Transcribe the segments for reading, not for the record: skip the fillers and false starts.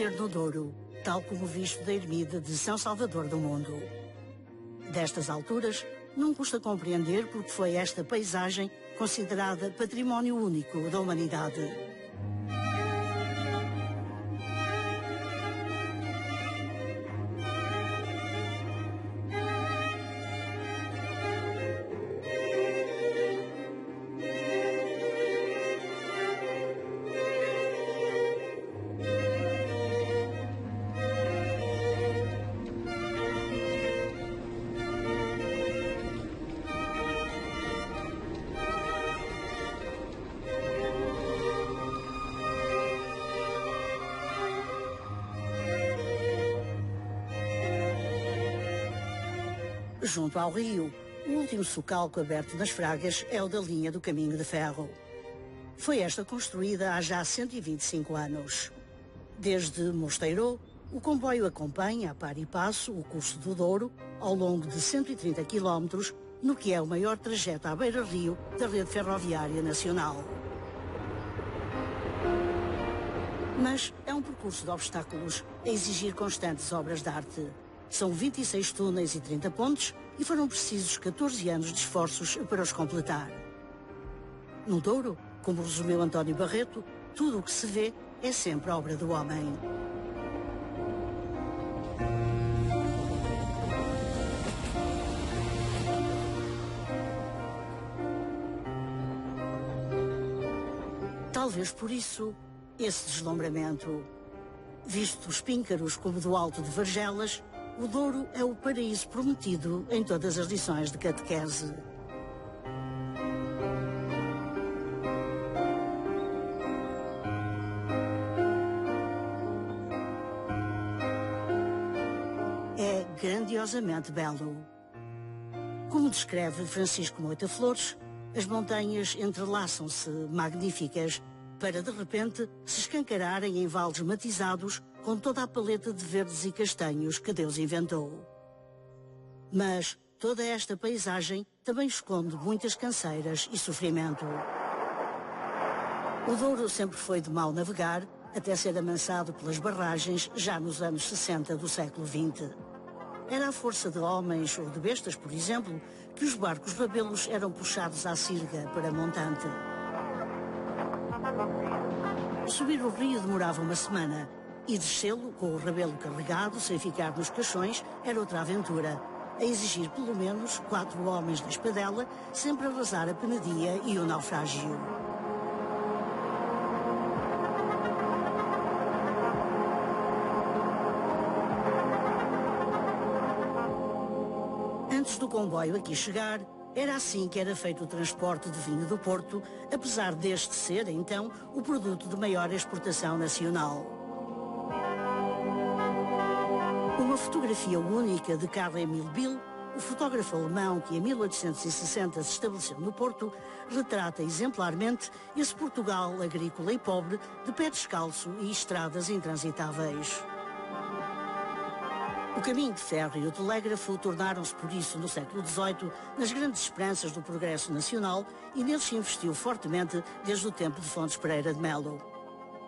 nascer no Douro, tal como visto da ermida de São Salvador do Mundo. Destas alturas, não custa compreender porque foi esta paisagem considerada património único da humanidade. Junto ao rio, o último socalco aberto nas Fragas é o da linha do Caminho de Ferro. Foi esta construída há já 125 anos. Desde Mosteiro, o comboio acompanha a par e passo o curso do Douro ao longo de 130 quilómetros, no que é o maior trajeto à beira-rio da rede ferroviária nacional. Mas é um percurso de obstáculos a exigir constantes obras de arte. São 26 túneis e 30 pontes e foram precisos 14 anos de esforços para os completar. No Douro, como resumiu António Barreto, tudo o que se vê é sempre obra do homem. Talvez por isso, esse deslumbramento. Visto dos píncaros como do alto de Vargelas, o Douro é o paraíso prometido em todas as lições de catequese. É grandiosamente belo. Como descreve Francisco Moita Flores, as montanhas entrelaçam-se magníficas para de repente se escancararem em vales matizados com toda a paleta de verdes e castanhos que Deus inventou. Mas toda esta paisagem também esconde muitas canseiras e sofrimento. O Douro sempre foi de mal navegar, até ser amansado pelas barragens já nos anos 60 do século XX. Era a força de homens ou de bestas, por exemplo, que os barcos rabelos eram puxados à sirga para montante. Subir o rio demorava uma semana e descê-lo com o rabelo carregado, sem ficar nos caixões, era outra aventura, a exigir pelo menos 4 homens da espadela, sempre a arrasar a penadia e o naufrágio. Antes do comboio aqui chegar, era assim que era feito o transporte de vinho do Porto, apesar deste ser, então, o produto de maior exportação nacional. Uma fotografia única de Karl-Emil Bill, o fotógrafo alemão que em 1860 se estabeleceu no Porto, retrata exemplarmente esse Portugal agrícola e pobre, de pé descalço e estradas intransitáveis. O caminho de ferro e o telégrafo tornaram-se por isso no século XVIII nas grandes esperanças do progresso nacional e neles se investiu fortemente desde o tempo de Fontes Pereira de Melo.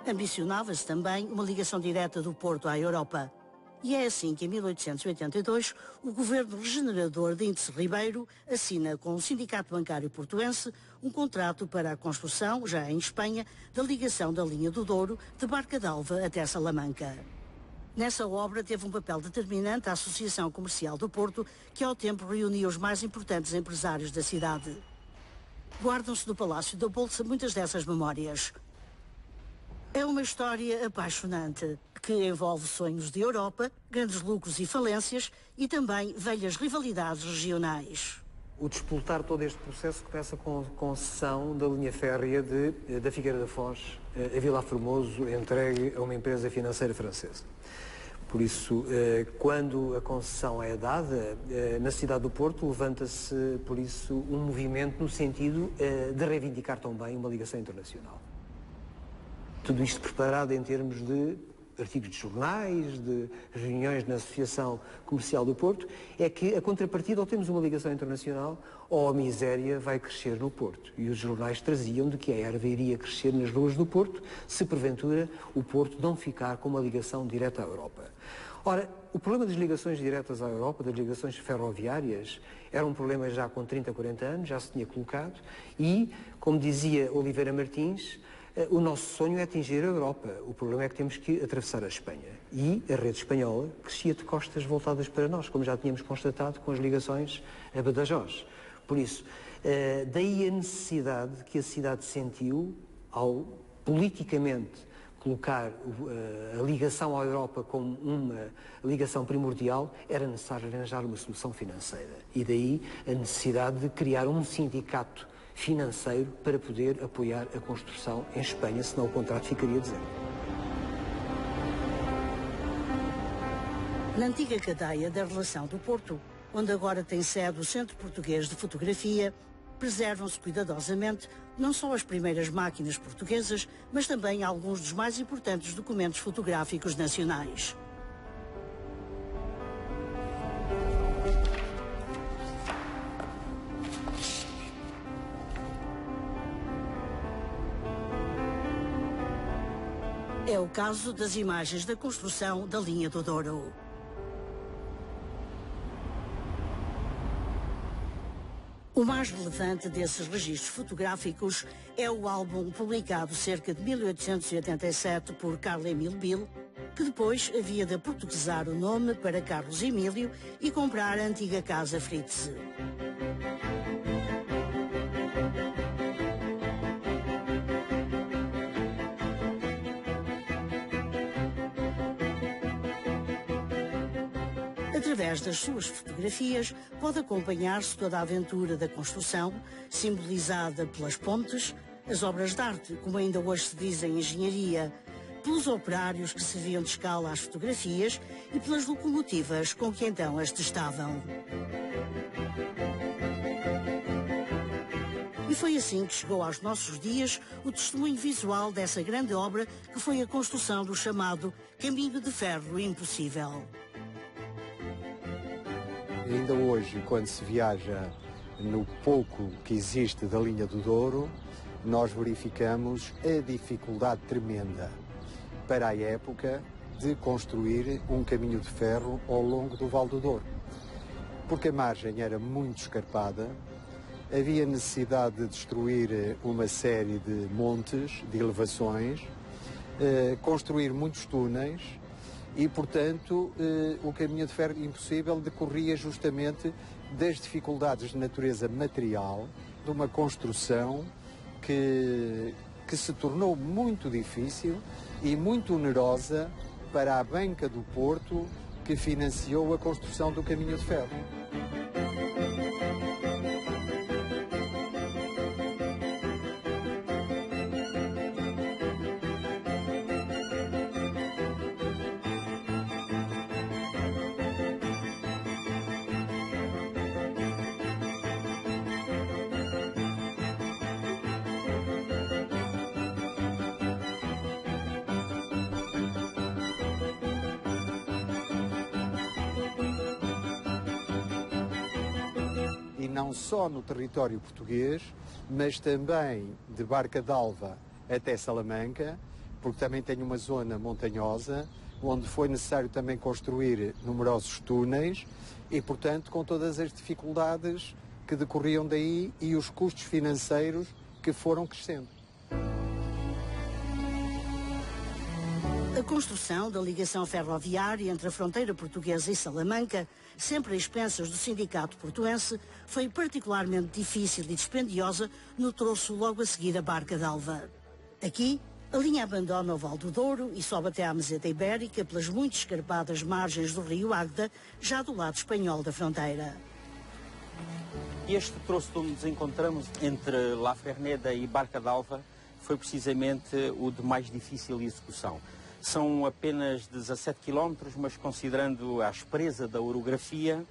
Ambicionava-se também uma ligação direta do Porto à Europa. E é assim que em 1882 o governo regenerador de Índice Ribeiro assina com o Sindicato Bancário Portuense um contrato para a construção, já em Espanha, da ligação da linha do Douro de Barca d'Alva até Salamanca. Nessa obra teve um papel determinante a Associação Comercial do Porto, que ao tempo reunia os mais importantes empresários da cidade. Guardam-se no Palácio da Bolsa muitas dessas memórias. É uma história apaixonante, que envolve sonhos de Europa, grandes lucros e falências e também velhas rivalidades regionais. O despoltar todo este processo começa com a concessão da linha férrea da Figueira da Foz a Vila Formoso, entregue a uma empresa financeira francesa. Por isso, quando a concessão é dada, na cidade do Porto levanta-se, por isso, um movimento no sentido de reivindicar também uma ligação internacional. Tudo isto preparado em termos de artigos de jornais, de reuniões na Associação Comercial do Porto, é que a contrapartida, ou temos uma ligação internacional, ou a miséria vai crescer no Porto. E os jornais traziam de que a erva iria crescer nas ruas do Porto, se porventura o Porto não ficar com uma ligação direta à Europa. Ora, o problema das ligações diretas à Europa, das ligações ferroviárias, era um problema já com 30, 40 anos, já se tinha colocado, e, como dizia Oliveira Martins, o nosso sonho é atingir a Europa. O problema é que temos que atravessar a Espanha. E a rede espanhola crescia de costas voltadas para nós, como já tínhamos constatado com as ligações a Badajoz. Por isso, daí a necessidade que a cidade sentiu ao politicamente colocar a ligação à Europa como uma ligação primordial, era necessário arranjar uma solução financeira. E daí a necessidade de criar um sindicato financeiro para poder apoiar a construção em Espanha, senão o contrato ficaria deserto. Na antiga cadeia da Relação do Porto, onde agora tem sede o Centro Português de Fotografia, preservam-se cuidadosamente não só as primeiras máquinas portuguesas, mas também alguns dos mais importantes documentos fotográficos nacionais. É o caso das imagens da construção da linha do Douro. O mais relevante desses registros fotográficos é o álbum publicado cerca de 1887 por Carlo Emílio Bill, que depois havia de aportuguesar o nome para Carlos Emílio e comprar a antiga Casa Fritz. Através das suas fotografias, pode acompanhar-se toda a aventura da construção, simbolizada pelas pontes, as obras de arte, como ainda hoje se diz em engenharia, pelos operários que serviam de escala às fotografias e pelas locomotivas com que então as testavam. E foi assim que chegou aos nossos dias o testemunho visual dessa grande obra que foi a construção do chamado Caminho de Ferro Impossível. Ainda hoje, quando se viaja no pouco que existe da linha do Douro, nós verificamos a dificuldade tremenda para a época de construir um caminho de ferro ao longo do Vale do Douro. Porque a margem era muito escarpada, havia necessidade de destruir uma série de montes, de elevações, construir muitos túneis, e, portanto, o caminho de ferro impossível decorria justamente das dificuldades de natureza material de uma construção que se tornou muito difícil e muito onerosa para a Banca do Porto, que financiou a construção do caminho de ferro. E não só no território português, mas também de Barca d'Alva até Salamanca, porque também tem uma zona montanhosa, onde foi necessário também construir numerosos túneis e, portanto, com todas as dificuldades que decorriam daí e os custos financeiros que foram crescendo. A construção da ligação ferroviária entre a fronteira portuguesa e Salamanca, sempre a expensas do sindicato portuense, foi particularmente difícil e dispendiosa no troço logo a seguir a Barca d'Alva. Aqui, a linha abandona o Val do Douro e sobe até à Meseta Ibérica pelas muito escarpadas margens do rio Águeda, já do lado espanhol da fronteira. Este troço onde nos encontramos entre La Ferneda e Barca d'Alva foi precisamente o de mais difícil execução. São apenas 17 km, mas considerando a aspereza da orografia,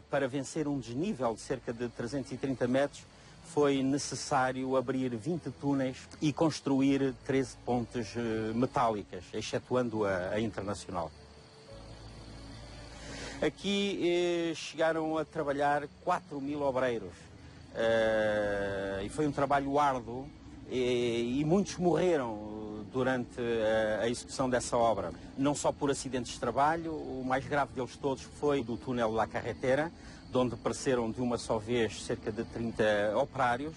para vencer um desnível de cerca de 330 metros, foi necessário abrir 20 túneis e construir 13 pontes metálicas, excetuando a internacional. Aqui chegaram a trabalhar 4.000 obreiros e foi um trabalho árduo e muitos morreram durante a execução dessa obra. Não só por acidentes de trabalho, o mais grave deles todos foi do túnel La Carretera, de onde pereceram de uma só vez cerca de 30 operários.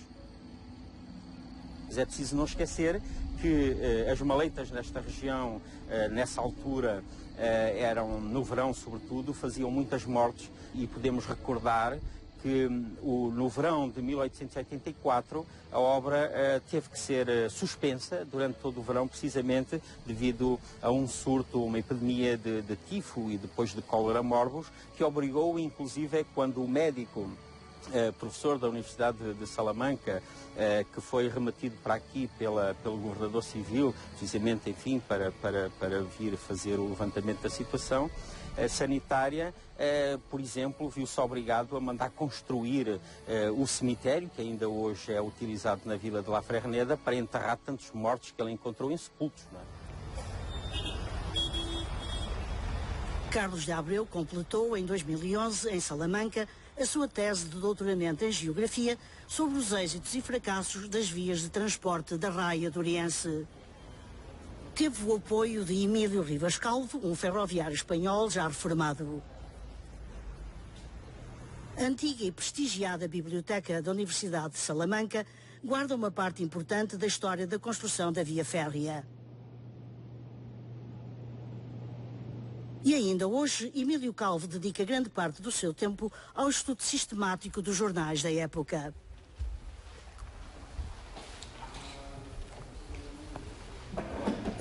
Mas é preciso não esquecer que as maleitas nesta região, nessa altura, eram, no verão sobretudo, faziam muitas mortes e podemos recordar que no verão de 1884 a obra teve que ser suspensa durante todo o verão, precisamente devido a um surto, uma epidemia de tifo e depois de cólera morbus, que obrigou, inclusive, quando o médico professor da Universidade de Salamanca, que foi remetido para aqui pelo governador civil, precisamente, enfim, para vir fazer o levantamento da situação sanitária, por exemplo, viu-se obrigado a mandar construir o cemitério, que ainda hoje é utilizado na vila de La Ferneda, para enterrar tantos mortos que ele encontrou insepultos, não é? Carlos de Abreu completou, em 2011, em Salamanca, a sua tese de doutoramento em Geografia sobre os êxitos e fracassos das vias de transporte da Raia do Oriense. Teve o apoio de Emílio Rivas Calvo, um ferroviário espanhol já reformado. A antiga e prestigiada Biblioteca da Universidade de Salamanca guarda uma parte importante da história da construção da via férrea. E ainda hoje, Emílio Calvo dedica grande parte do seu tempo ao estudo sistemático dos jornais da época.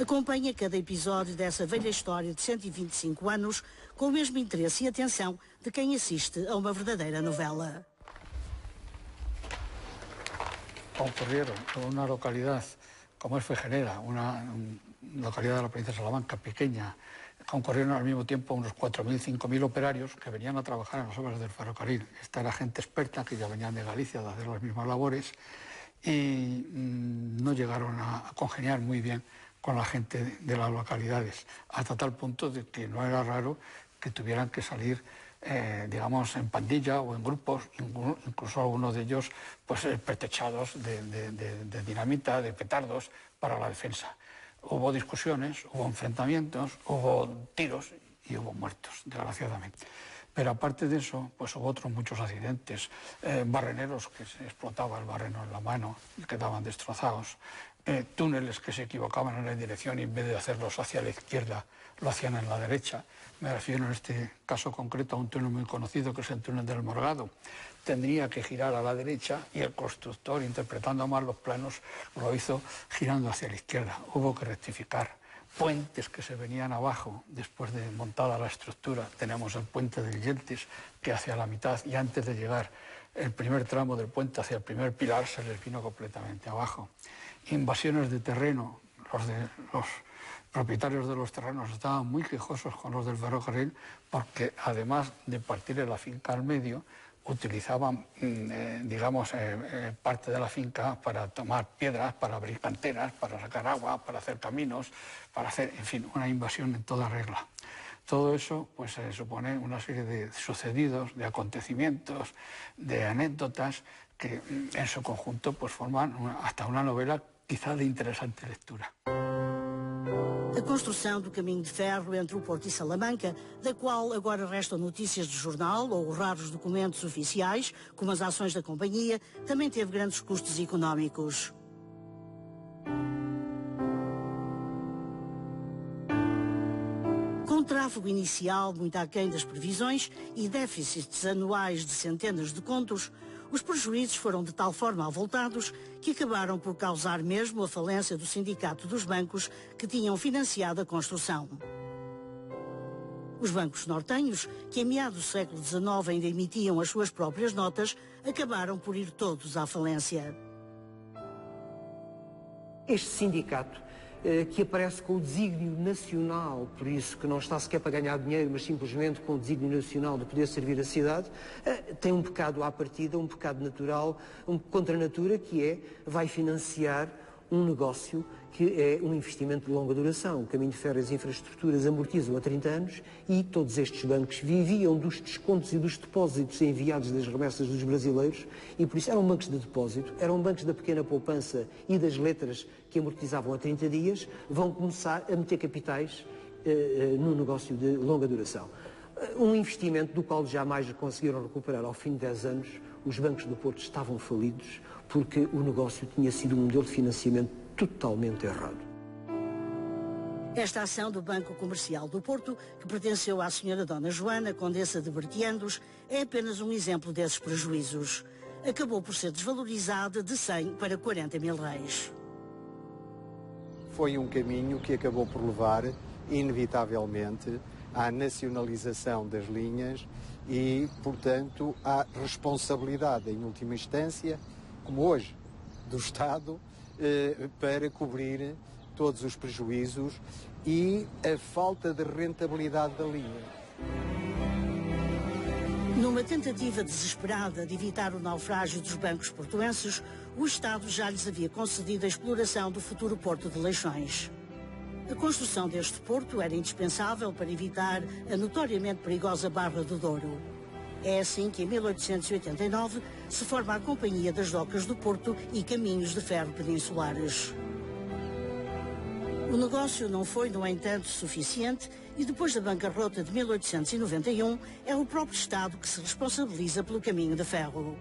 Acompanha cada episódio dessa velha história de 125 anos com o mesmo interesse e atenção de quem assiste a uma verdadeira novela. Concurrieron en una localidad como es Fejenera, una localidad de la provincia de Salamanca pequeña, concurrieron al mismo tiempo unos 4.000, 5.000 operarios que venían a trabajar en las obras del ferrocarril. Esta era gente experta que ya venían de Galicia de hacer las mismas labores y no llegaron a congeniar muy bien con la gente de las localidades, hasta tal punto de que no era raro que tuvieran que salir, digamos, en pandilla o en grupos, incluso algunos de ellos pues pretechados de dinamita, de petardos para la defensa. Hubo discusiones, hubo enfrentamientos, hubo tiros y hubo muertos, desgraciadamente. Pero aparte de eso, pues hubo otros muchos accidentes, barreneros que se explotaba el barreno en la mano y quedaban destrozados, túneles que se equivocaban en la dirección y en vez de hacerlos hacia la izquierda, lo hacían en la derecha. Me refiero en este caso concreto a un túnel muy conocido que es el túnel del Morgado. Tendría que girar a la derecha y el constructor, interpretando mal los planos, lo hizo girando hacia la izquierda. Hubo que rectificar. Puentes que se venían abajo después de montada la estructura. Tenemos el puente del Yeltes, que hacia la mitad y antes de llegar el primer tramo del puente hacia el primer pilar se les vino completamente abajo. Invasiones de terreno. Los propietarios de los terrenos estaban muy quejosos con los del ferrocarril porque además de partirle la finca al medio, utilizaban, digamos, parte de la finca para tomar piedras, para abrir canteras, para sacar agua, para hacer caminos, para hacer, en fin, una invasión en toda regla. Todo eso pues supone una serie de sucedidos, de acontecimientos, de anécdotas que en su conjunto pues forman hasta una novela quizá de interesante lectura. A construção do caminho de ferro entre o Porto e Salamanca, da qual agora restam notícias de jornal ou raros documentos oficiais, como as ações da companhia, também teve grandes custos económicos. Com tráfego inicial muito aquém das previsões e déficits anuais de centenas de contos, os prejuízos foram de tal forma avultados que acabaram por causar mesmo a falência do Sindicato dos Bancos que tinham financiado a construção. Os bancos nortenhos, que em meados do século XIX ainda emitiam as suas próprias notas, acabaram por ir todos à falência. Este sindicato que aparece com o desígnio nacional, por isso que não está sequer para ganhar dinheiro, mas simplesmente com o desígnio nacional de poder servir a cidade, tem um pecado à partida, um pecado natural, contra a natura, que vai financiar um negócio que é um investimento de longa duração. O Caminho de Ferro e as infraestruturas amortizam a 30 anos e todos estes bancos viviam dos descontos e dos depósitos enviados das remessas dos brasileiros e por isso eram bancos de depósito, eram bancos da pequena poupança e das letras que amortizavam a 30 dias, vão começar a meter capitais num negócio de longa duração. Um investimento do qual jamais conseguiram recuperar ao fim de 10 anos. Os bancos do Porto estavam falidos porque o negócio tinha sido um modelo de financiamento totalmente errado. Esta ação do Banco Comercial do Porto, que pertenceu à senhora Dona Joana, Condessa de Bertiandos, é apenas um exemplo desses prejuízos. Acabou por ser desvalorizada de 100 para 40 mil reis. Foi um caminho que acabou por levar, inevitavelmente, à nacionalização das linhas e, portanto, à responsabilidade, em última instância, como hoje, do Estado, para cobrir todos os prejuízos e a falta de rentabilidade da linha. Numa tentativa desesperada de evitar o naufrágio dos bancos portuenses, o Estado já lhes havia concedido a exploração do futuro Porto de Leixões. A construção deste porto era indispensável para evitar a notoriamente perigosa Barra do Douro. É assim que, em 1889, se forma a Companhia das Docas do Porto e Caminhos de Ferro Peninsulares. O negócio não foi, no entanto, suficiente e, depois da bancarrota de 1891, é o próprio Estado que se responsabiliza pelo caminho de ferro.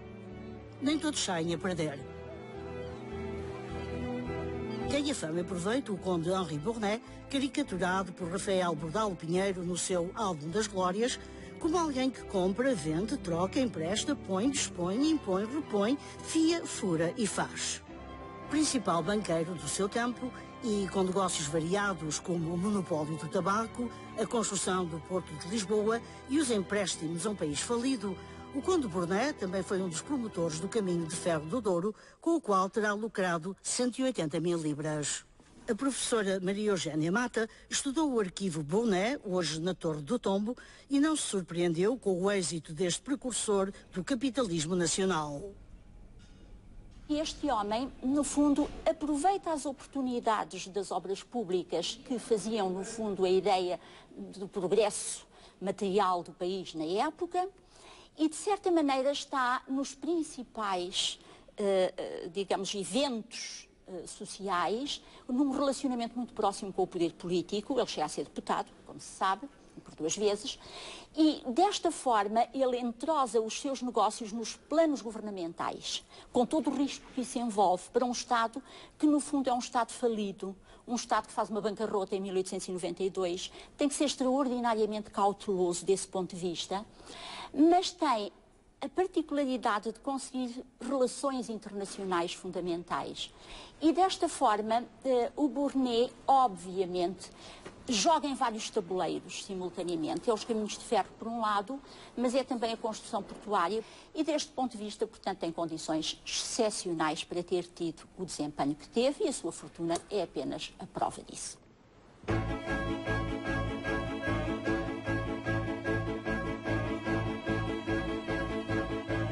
Nem todos saem a perder. Tem a fama e proveito o conde Henri Bournet, caricaturado por Rafael Bordalo Pinheiro no seu Álbum das Glórias, como alguém que compra, vende, troca, empresta, põe, dispõe, impõe, repõe, fia, fura e faz. Principal banqueiro do seu tempo e com negócios variados como o monopólio do tabaco, a construção do Porto de Lisboa e os empréstimos a um país falido, o conde Bournet também foi um dos promotores do Caminho de Ferro do Douro, com o qual terá lucrado 180 mil libras. A professora Maria Eugénia Mata estudou o arquivo Bournet, hoje na Torre do Tombo, e não se surpreendeu com o êxito deste precursor do capitalismo nacional. Este homem, no fundo, aproveita as oportunidades das obras públicas que faziam, no fundo, a ideia do progresso material do país na época e, de certa maneira, está nos principais, digamos, eventos sociais, num relacionamento muito próximo com o poder político. Ele chega a ser deputado, como se sabe, por 2 vezes, e desta forma ele entrosa os seus negócios nos planos governamentais, com todo o risco que isso envolve para um Estado que no fundo é um Estado falido, um Estado que faz uma bancarrota em 1892, tem que ser extraordinariamente cauteloso desse ponto de vista, mas tem a particularidade de conseguir relações internacionais fundamentais. E desta forma, o Bournet, obviamente, joga em vários tabuleiros simultaneamente. É os caminhos de ferro, por um lado, mas é também a construção portuária. E deste ponto de vista, portanto, tem condições excepcionais para ter tido o desempenho que teve e a sua fortuna é apenas a prova disso.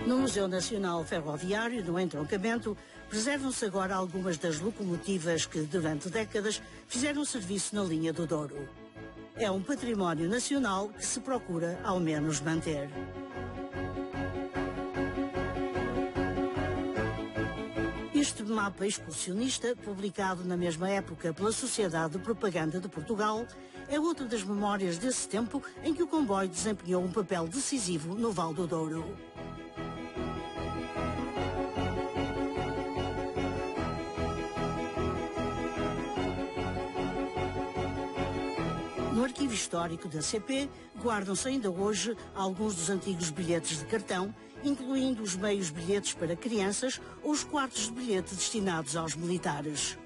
No Museu Nacional Ferroviário, no entroncamento, preservam-se agora algumas das locomotivas que, durante décadas, fizeram serviço na linha do Douro. É um património nacional que se procura, ao menos, manter. Este mapa excursionista, publicado na mesma época pela Sociedade de Propaganda de Portugal, é outra das memórias desse tempo em que o comboio desempenhou um papel decisivo no Val do Douro. No arquivo histórico da CP, guardam-se ainda hoje alguns dos antigos bilhetes de cartão, incluindo os meios bilhetes para crianças ou os quartos de bilhete destinados aos militares.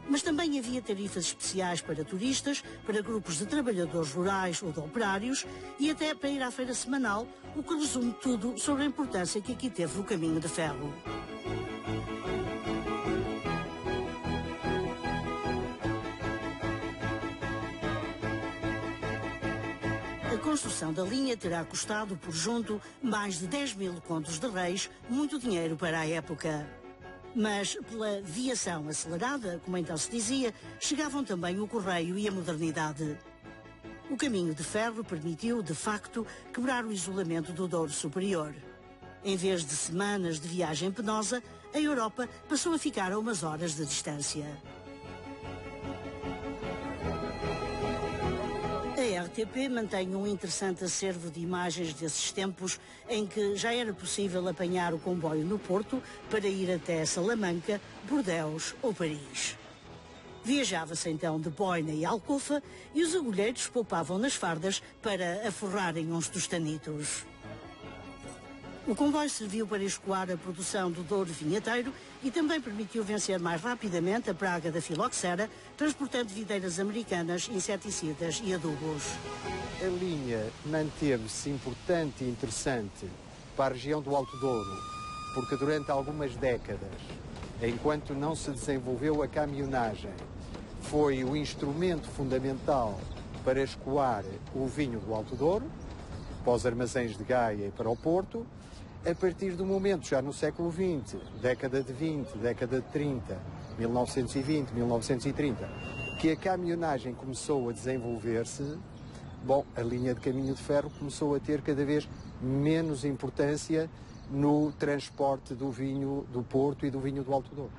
Mas também havia tarifas especiais para turistas, para grupos de trabalhadores rurais ou de operários e até para ir à feira semanal, o que resume tudo sobre a importância que aqui teve o caminho de ferro. construção da linha terá custado, por junto, mais de 10.000 contos de reis, muito dinheiro para a época. Mas, pela viação acelerada, como então se dizia, chegavam também o correio e a modernidade. O caminho de ferro permitiu, de facto, quebrar o isolamento do Douro Superior. Em vez de semanas de viagem penosa, a Europa passou a ficar a umas horas de distância. A RTP mantém um interessante acervo de imagens desses tempos em que já era possível apanhar o comboio no Porto para ir até Salamanca, Bordeaux ou Paris. Viajava-se então de boina e alcofa e os agulheiros poupavam nas fardas para aforrarem uns tostanitos. O comboio serviu para escoar a produção do Douro vinheteiro e também permitiu vencer mais rapidamente a praga da filoxera, transportando videiras americanas, inseticidas e adubos. A linha manteve-se importante e interessante para a região do Alto Douro, porque durante algumas décadas, enquanto não se desenvolveu a caminhonagem, foi o instrumento fundamental para escoar o vinho do Alto Douro, para os armazéns de Gaia e para o Porto. A partir do momento, já no século XX, década de 20, década de 30, 1920, 1930, que a caminhonagem começou a desenvolver-se, a linha de caminho de ferro começou a ter cada vez menos importância no transporte do vinho do Porto e do vinho do Alto Douro.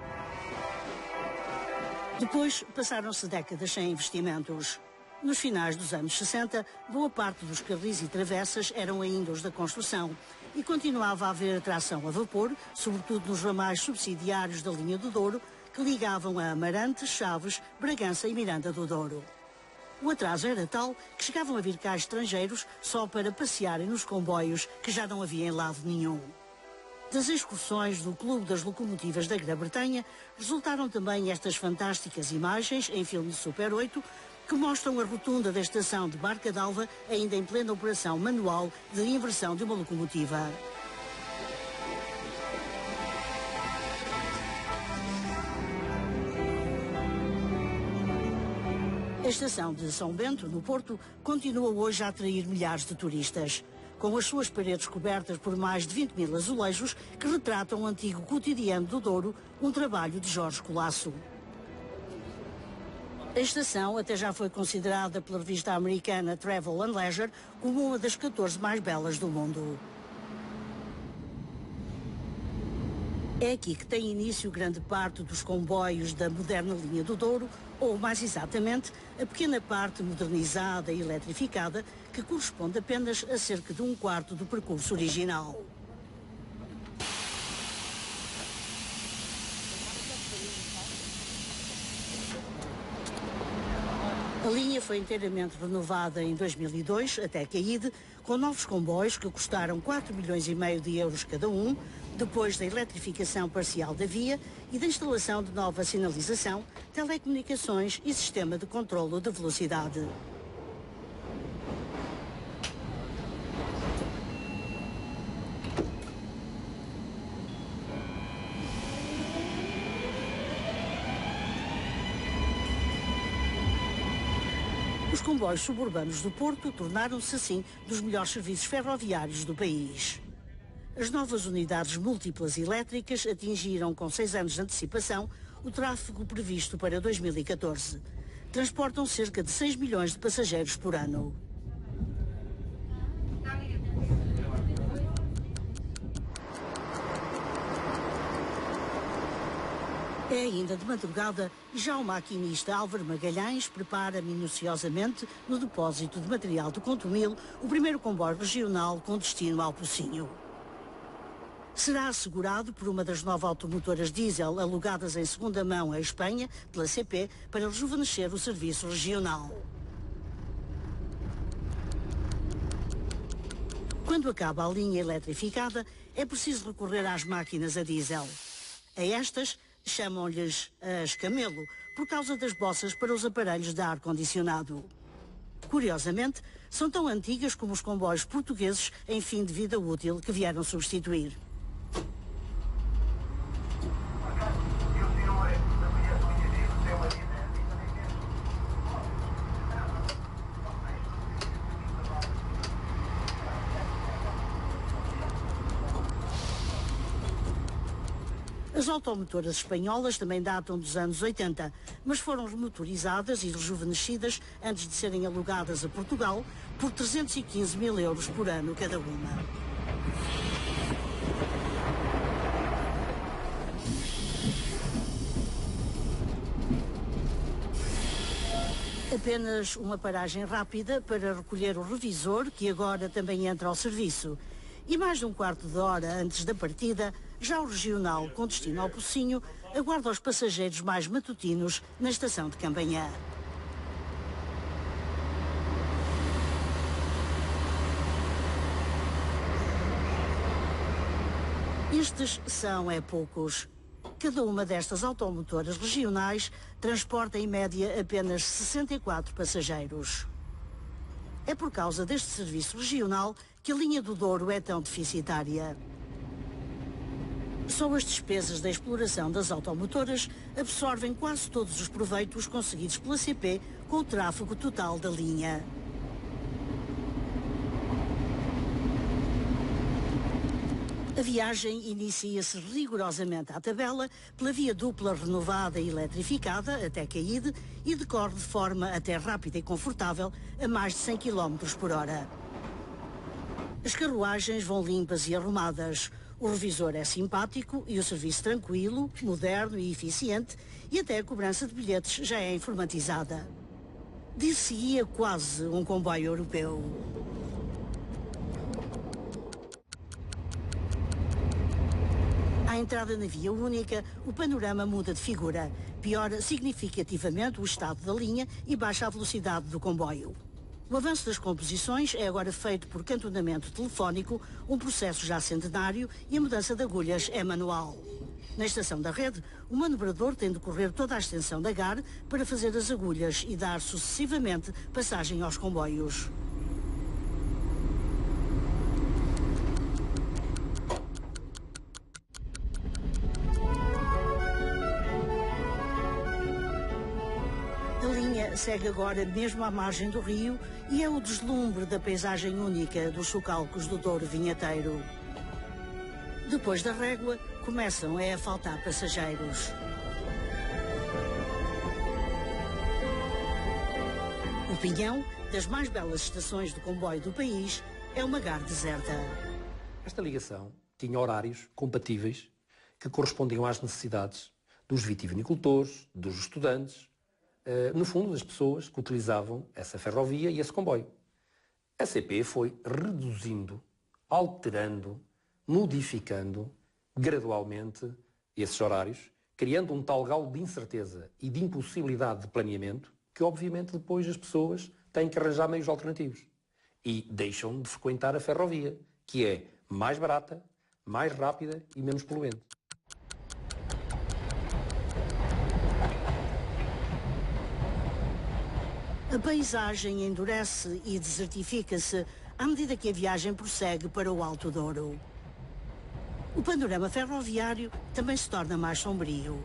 Depois passaram-se décadas sem investimentos. Nos finais dos anos 60, boa parte dos carris e travessas eram ainda os da construção e continuava a haver tração a vapor, sobretudo nos ramais subsidiários da linha do Douro, que ligavam a Amarante, Chaves, Bragança e Miranda do Douro. O atraso era tal que chegavam a vir cá estrangeiros só para passearem nos comboios que já não havia em lado nenhum. Das excursões do Clube das Locomotivas da Grã-Bretanha resultaram também estas fantásticas imagens em filme Super 8 que mostram a rotunda da estação de Barca d'Alva ainda em plena operação manual de inversão de uma locomotiva. A estação de São Bento, no Porto, continua hoje a atrair milhares de turistas, com as suas paredes cobertas por mais de 20.000 azulejos que retratam o antigo cotidiano do Douro, um trabalho de Jorge Colasso. A estação até já foi considerada pela revista americana Travel and Leisure como uma das 14 mais belas do mundo. É aqui que tem início grande parte dos comboios da moderna linha do Douro, ou mais exatamente, a pequena parte modernizada e eletrificada que corresponde apenas a cerca de um quarto do percurso original. A linha foi inteiramente renovada em 2002, até Caíde, com novos comboios que custaram 4,5 milhões de euros cada um, depois da eletrificação parcial da via e da instalação de nova sinalização, telecomunicações e sistema de controlo de velocidade. Os comboios suburbanos do Porto tornaram-se, assim, dos melhores serviços ferroviários do país. As novas unidades múltiplas elétricas atingiram, com 6 anos de antecipação, o tráfego previsto para 2014. Transportam cerca de 6 milhões de passageiros por ano. É ainda de madrugada e já o maquinista Álvaro Magalhães prepara minuciosamente no depósito de material de Contumil o primeiro comboio regional com destino ao Pocinho. Será assegurado por uma das 9 automotoras diesel alugadas em segunda mão à Espanha, pela CP, para rejuvenescer o serviço regional. Quando acaba a linha eletrificada, é preciso recorrer às máquinas a diesel. A estas chamam-lhes as camelo, por causa das bossas para os aparelhos de ar-condicionado. Curiosamente, são tão antigas como os comboios portugueses em fim de vida útil que vieram substituir. As automotoras espanholas também datam dos anos 80, mas foram remotorizadas e rejuvenescidas antes de serem alugadas a Portugal por 315 mil euros por ano cada uma. Apenas uma paragem rápida para recolher o revisor, que agora também entra ao serviço. E mais de um quarto de hora antes da partida, já o regional com destino ao Pocinho aguarda os passageiros mais matutinos na estação de Cambanhã. Estes são poucos. Cada uma destas automotoras regionais transporta em média apenas 64 passageiros. É por causa deste serviço regional que a linha do Douro é tão deficitária. Só as despesas da exploração das automotoras absorvem quase todos os proveitos conseguidos pela CP com o tráfego total da linha. A viagem inicia-se rigorosamente à tabela pela via dupla renovada e eletrificada até Caíde e decorre de forma até rápida e confortável a mais de 100 km por hora. As carruagens vão limpas e arrumadas. O revisor é simpático e o serviço tranquilo, moderno e eficiente, e até a cobrança de bilhetes já é informatizada. Dir-se-ia quase um comboio europeu. À entrada na via única, o panorama muda de figura. Piora significativamente o estado da linha e baixa a velocidade do comboio. O avanço das composições é agora feito por cantonamento telefónico, um processo já centenário, e a mudança de agulhas é manual. Na estação da rede, o manobrador tem de correr toda a extensão da GAR para fazer as agulhas e dar sucessivamente passagem aos comboios. Segue agora mesmo à margem do rio e é o deslumbre da paisagem única dos socalcos do Douro Vinheteiro. Depois da régua, começam a faltar passageiros. O Pinhão, das mais belas estações de comboio do país, é uma GAR deserta. Esta ligação tinha horários compatíveis que correspondiam às necessidades dos vitivinicultores, dos estudantes, no fundo, das pessoas que utilizavam essa ferrovia e esse comboio. A CP foi reduzindo, alterando, modificando gradualmente esses horários, criando um tal grau de incerteza e de impossibilidade de planeamento que, obviamente, depois as pessoas têm que arranjar meios alternativos e deixam de frequentar a ferrovia, que é mais barata, mais rápida e menos poluente. A paisagem endurece e desertifica-se à medida que a viagem prossegue para o Alto Douro. O panorama ferroviário também se torna mais sombrio.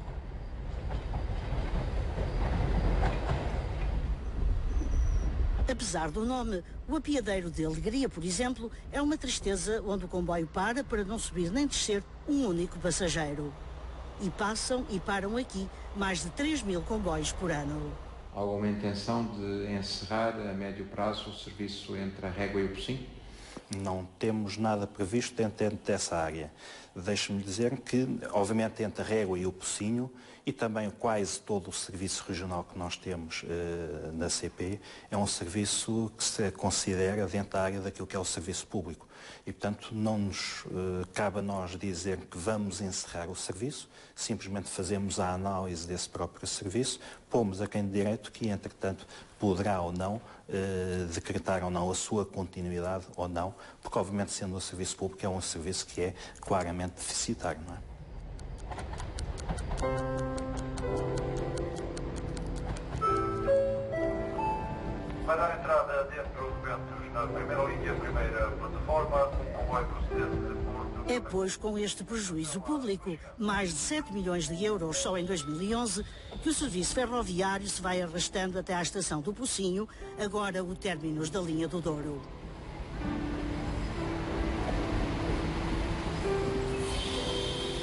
Apesar do nome, o apiadeiro de Alegria, por exemplo, é uma tristeza onde o comboio para não subir nem descer um único passageiro. E passam e param aqui mais de 3.000 comboios por ano. Há alguma intenção de encerrar a médio prazo o serviço entre a Régua e o Pocinho? Não temos nada previsto dentro dessa área. Deixe-me dizer que, obviamente, entre a Régua e o Pocinho, e também quase todo o serviço regional que nós temos na CP, é um serviço que se considera dentro da área daquilo que é o serviço público. E, portanto, não nos cabe a nós dizer que vamos encerrar o serviço, simplesmente fazemos a análise desse próprio serviço, pomos a quem de direito que, entretanto, poderá ou não decretar ou não a sua continuidade ou não, porque, obviamente, sendo um serviço público, é um serviço que é claramente deficitário, não é? Vai dar entrada dentro de Ventos na primeira linha, primeira plataforma, o comboio procedente de Porto. É, pois, com este prejuízo público, mais de 7 milhões de euros só em 2011, que o serviço ferroviário se vai arrastando até à estação do Pocinho, agora o términus da linha do Douro.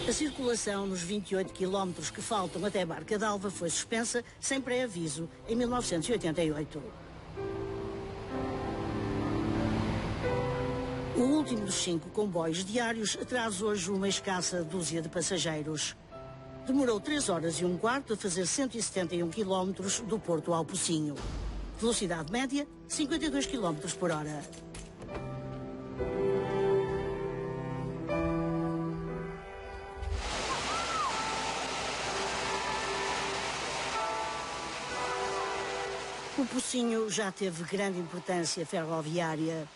A circulação nos 28 quilómetros que faltam até Barca d'Alva foi suspensa sem pré-aviso em 1988. O último dos 5 comboios diários traz hoje uma escassa dúzia de passageiros. Demorou 3 horas e um quarto a fazer 171 quilómetros do Porto ao Pocinho. Velocidade média, 52 quilómetros por hora. O Pocinho já teve grande importância ferroviária.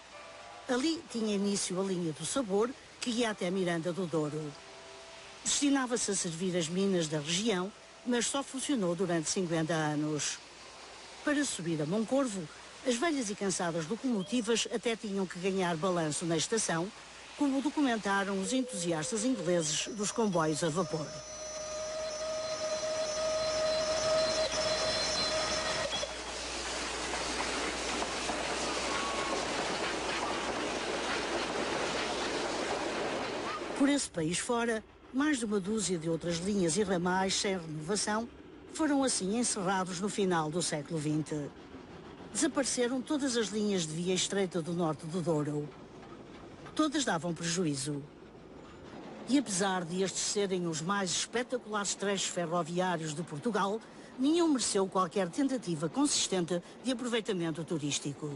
Ali tinha início a linha do Sabor, que ia até Miranda do Douro. Destinava-se a servir as minas da região, mas só funcionou durante 50 anos. Para subir a Moncorvo, as velhas e cansadas locomotivas até tinham que ganhar balanço na estação, como documentaram os entusiastas ingleses dos comboios a vapor. Por esse país fora, mais de uma dúzia de outras linhas e ramais sem renovação foram assim encerrados no final do século XX. Desapareceram todas as linhas de via estreita do norte do Douro. Todas davam prejuízo. E apesar de estes serem os mais espetaculares trechos ferroviários de Portugal, nenhum mereceu qualquer tentativa consistente de aproveitamento turístico.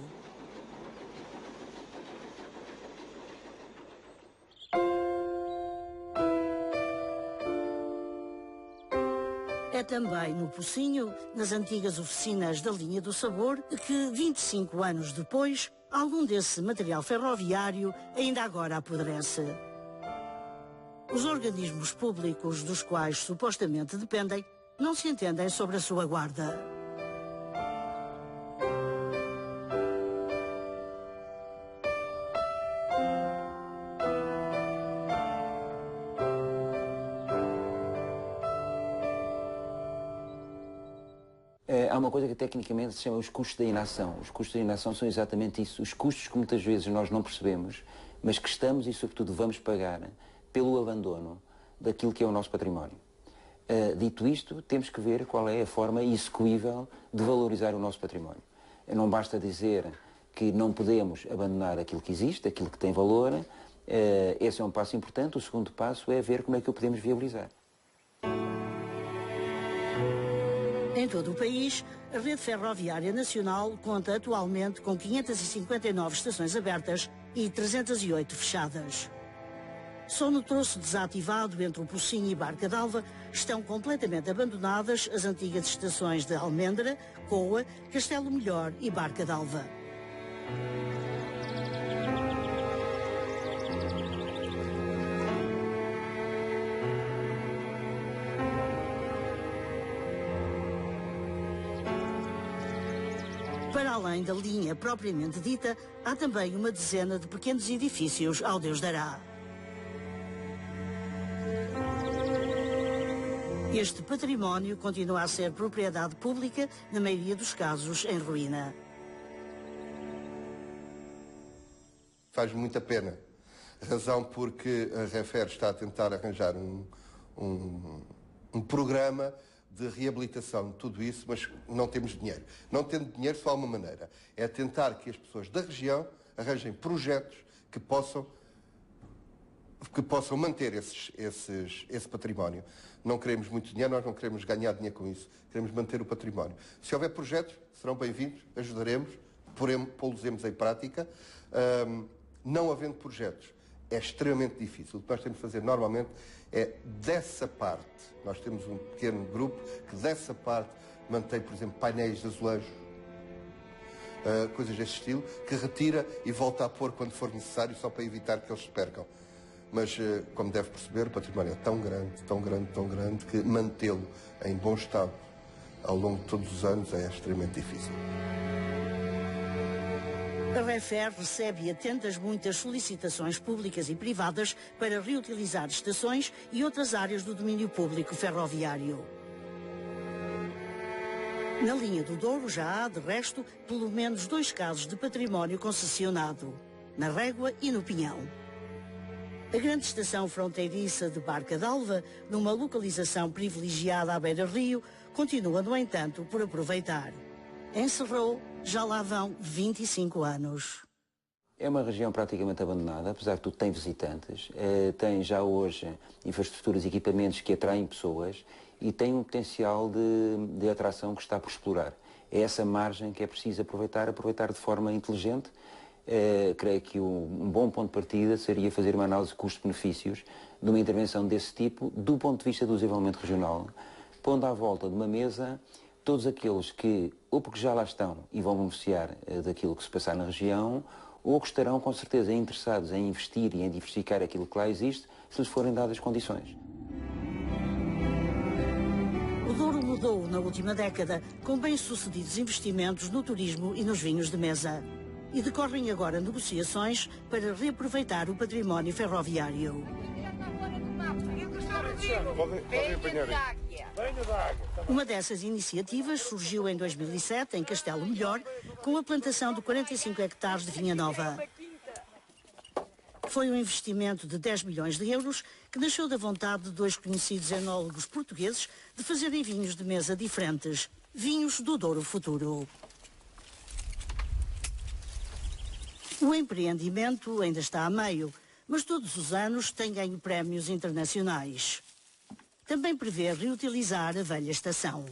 É também no Pocinho, nas antigas oficinas da linha do Sabor, que 25 anos depois, algum desse material ferroviário ainda agora apodrece. Os organismos públicos dos quais supostamente dependem não se entendem sobre a sua guarda. Há uma coisa que tecnicamente se chama os custos da inação. Os custos da inação são exatamente isso. Os custos que muitas vezes nós não percebemos, mas que estamos e sobretudo vamos pagar pelo abandono daquilo que é o nosso património. Dito isto, temos que ver qual é a forma execuível de valorizar o nosso património. Não basta dizer que não podemos abandonar aquilo que existe, aquilo que tem valor. Esse é um passo importante. O segundo passo é ver como é que o podemos viabilizar. Em todo o país, a rede ferroviária nacional conta atualmente com 559 estações abertas e 308 fechadas. Só no troço desativado entre o Pocinho e Barca d'Alva estão completamente abandonadas as antigas estações de Almendra, Coa, Castelo Melhor e Barca d'Alva. Para além da linha propriamente dita, há também uma dezena de pequenos edifícios ao Deus dará. Este património continua a ser propriedade pública, na maioria dos casos em ruína. Faz muita pena. Razão porque a Renfer está a tentar arranjar um programa de reabilitação de tudo isso, mas não temos dinheiro. Não tendo dinheiro, só há uma maneira. É tentar que as pessoas da região arranjem projetos que possam manter esse património. Não queremos muito dinheiro, nós não queremos ganhar dinheiro com isso. Queremos manter o património. Se houver projetos, serão bem-vindos, ajudaremos, pô-los em prática. Não havendo projetos, é extremamente difícil. O que nós temos de fazer normalmente é dessa parte. Nós temos um pequeno grupo que dessa parte mantém, por exemplo, painéis de azulejo, coisas desse estilo, que retira e volta a pôr quando for necessário, só para evitar que eles se percam. Mas, como deve perceber, o património é tão grande, tão grande, tão grande, que mantê-lo em bom estado ao longo de todos os anos é extremamente difícil. A Renfer recebe e atende as muitas solicitações públicas e privadas para reutilizar estações e outras áreas do domínio público ferroviário. Na linha do Douro já há, de resto, pelo menos 2 casos de património concessionado, na Régua e no Pinhão. A grande estação fronteiriça de Barca d'Alva, numa localização privilegiada à beira-rio, continua, no entanto, por aproveitar. Em Serroa, já lá vão 25 anos. É uma região praticamente abandonada, apesar de tudo tem visitantes, tem já hoje infraestruturas e equipamentos que atraem pessoas e tem um potencial de atração que está por explorar. É essa margem que é preciso aproveitar de forma inteligente. Creio que um bom ponto de partida seria fazer uma análise de custos-benefícios de uma intervenção desse tipo do ponto de vista do desenvolvimento regional, pondo à volta de uma mesa todos aqueles que, ou porque já lá estão e vão beneficiar daquilo que se passar na região, ou que estarão com certeza interessados em investir e em diversificar aquilo que lá existe, se lhes forem dadas condições. O Douro mudou na última década, com bem-sucedidos investimentos no turismo e nos vinhos de mesa. E decorrem agora negociações para reaproveitar o património ferroviário. Uma dessas iniciativas surgiu em 2007, em Castelo Melhor, com a plantação de 45 hectares de vinha nova. Foi um investimento de 10 milhões de euros que nasceu da vontade de dois conhecidos enólogos portugueses de fazerem vinhos de mesa diferentes, vinhos do Douro Futuro. O empreendimento ainda está a meio, mas todos os anos tem ganho prémios internacionais. Também prevê reutilizar a velha estação.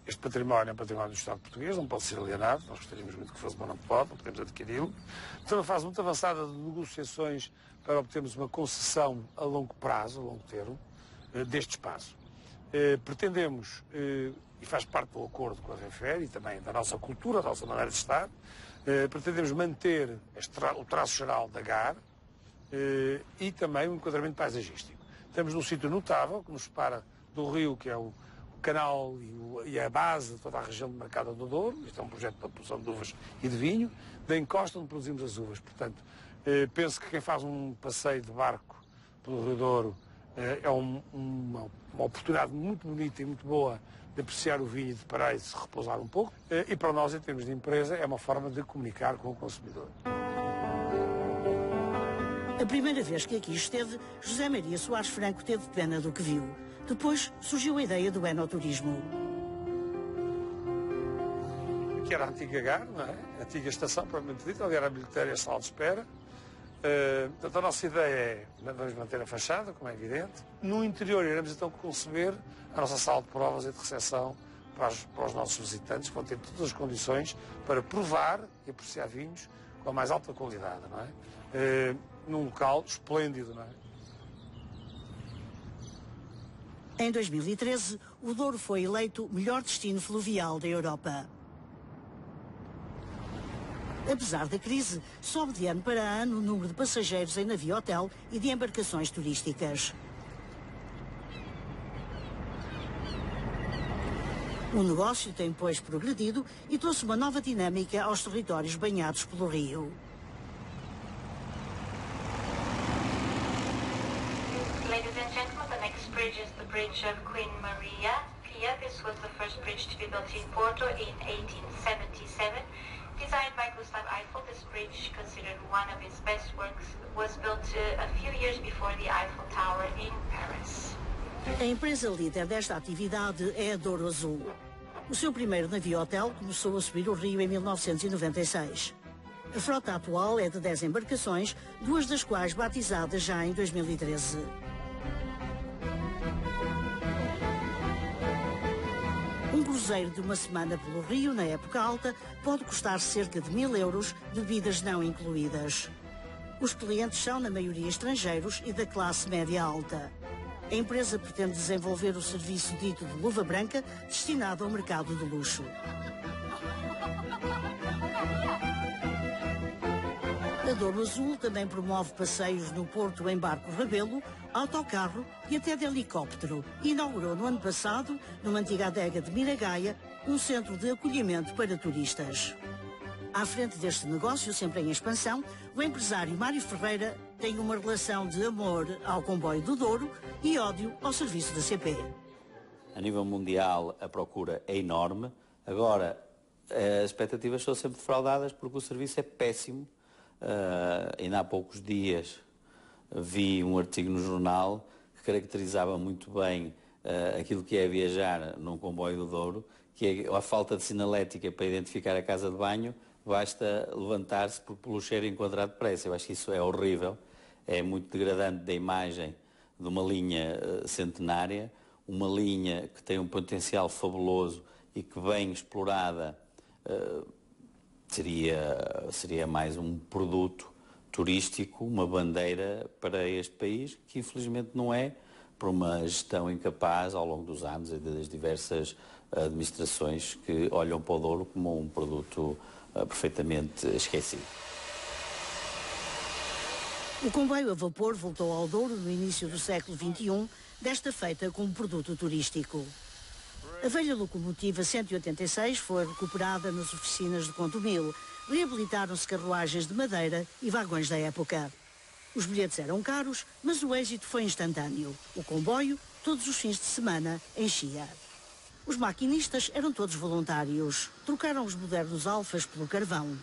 Este património é um património do Estado português, não pode ser alienado, nós gostaríamos muito que fosse, mas não pode, não podemos adquiri-lo. Então, uma fase muito avançada de negociações para obtermos uma concessão a longo prazo, a longo termo, deste espaço. Pretendemos, e faz parte do acordo com a REFER e também da nossa cultura, da nossa maneira de estar, pretendemos manter o traço geral da GAR e também o enquadramento paisagístico. Estamos num sítio notável que nos separa do rio, que é o canal e a base de toda a região de Marcada do Douro. Isto é um projeto para a produção de uvas e de vinho, da encosta onde produzimos as uvas. Portanto, penso que quem faz um passeio de barco pelo Rio Douro é uma oportunidade muito bonita e muito boa de apreciar o vinho e de parar e de se repousar um pouco. E para nós, em termos de empresa, é uma forma de comunicar com o consumidor. A primeira vez que aqui esteve, José Maria Soares Franco teve pena do que viu. Depois surgiu a ideia do enoturismo. Aqui era a antiga GAR, não é? A antiga estação, propriamente dita, ali era a bilheteira e a sala de espera. Portanto, a nossa ideia é, vamos manter a fachada, como é evidente. No interior iremos então conceber a nossa sala de provas e de recepção para os nossos visitantes, que vão ter todas as condições para provar e apreciar vinhos com a mais alta qualidade, não é? Num local esplêndido, não é? Em 2013, o Douro foi eleito melhor destino fluvial da Europa. Apesar da crise, sobe de ano para ano o número de passageiros em navio-hotel e de embarcações turísticas. O negócio tem, pois, progredido e trouxe uma nova dinâmica aos territórios banhados pelo rio. Ladies and gentlemen, the next bridge is the bridge of Queen Maria. This was the first bridge to be built in Porto in 1877. Designed by Gustav Eiffel, this bridge, considered one of his best works, was built a few years before the Eiffel Tower in Paris. A empresa líder desta atividade é a Douro Azul. O seu primeiro navio-hotel começou a subir o rio em 1996. A frota atual é de 10 embarcações, 2 das quais batizadas já em 2013. Um cruzeiro de uma semana pelo rio, na época alta, pode custar cerca de 1.000 euros, bebidas não incluídas. Os clientes são, na maioria, estrangeiros e da classe média alta. A empresa pretende desenvolver o serviço dito de luva branca, destinado ao mercado de luxo. A Douro Azul também promove passeios no Porto em barco Rabelo, autocarro e até de helicóptero. Inaugurou no ano passado, numa antiga adega de Miragaia, um centro de acolhimento para turistas. À frente deste negócio, sempre em expansão, o empresário Mário Ferreira tem uma relação de amor ao comboio do Douro e ódio ao serviço da CP. A nível mundial, a procura é enorme. Agora, as expectativas são sempre defraudadas porque o serviço é péssimo Ainda há poucos dias vi um artigo no jornal que caracterizava muito bem aquilo que é viajar num comboio do Douro, que é a falta de sinalética para identificar a casa de banho, basta levantar-se pelo cheiro e encontrar depressa. Eu acho que isso é horrível, é muito degradante da imagem de uma linha centenária, uma linha que tem um potencial fabuloso e que, bem explorada, seria mais um produto turístico, uma bandeira para este país, que infelizmente não é, por uma gestão incapaz ao longo dos anos e das diversas administrações que olham para o Douro como um produto perfeitamente esquecido. O comboio a vapor voltou ao Douro no início do século XXI, desta feita como produto turístico. A velha locomotiva 186 foi recuperada nas oficinas de Contumil. Reabilitaram-se carruagens de madeira e vagões da época. Os bilhetes eram caros, mas o êxito foi instantâneo. O comboio, todos os fins de semana, enchia. Os maquinistas eram todos voluntários. Trocaram os modernos alfas pelo carvão.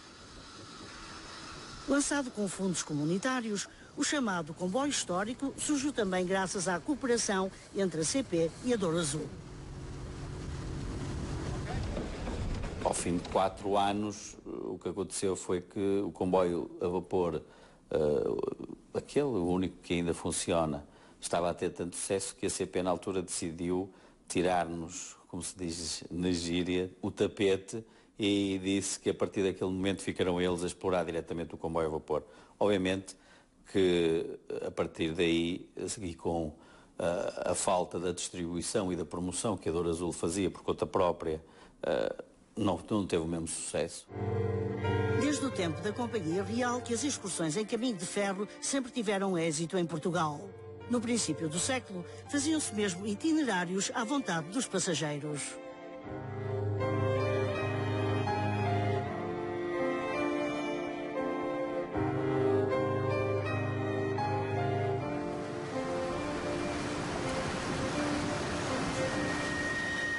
Lançado com fundos comunitários, o chamado comboio histórico surgiu também graças à cooperação entre a CP e a Douro Azul. Ao fim de 4 anos, o que aconteceu foi que o comboio a vapor, o único que ainda funciona, estava a ter tanto sucesso que a CP na altura decidiu tirar-nos, como se diz na gíria, o tapete, e disse que a partir daquele momento ficaram eles a explorar diretamente o comboio a vapor. Obviamente que a partir daí, e com a falta da distribuição e da promoção que a Douro Azul fazia por conta própria, não teve o mesmo sucesso. Desde o tempo da Companhia Real que as excursões em caminho de ferro sempre tiveram êxito em Portugal. No princípio do século, faziam-se mesmo itinerários à vontade dos passageiros.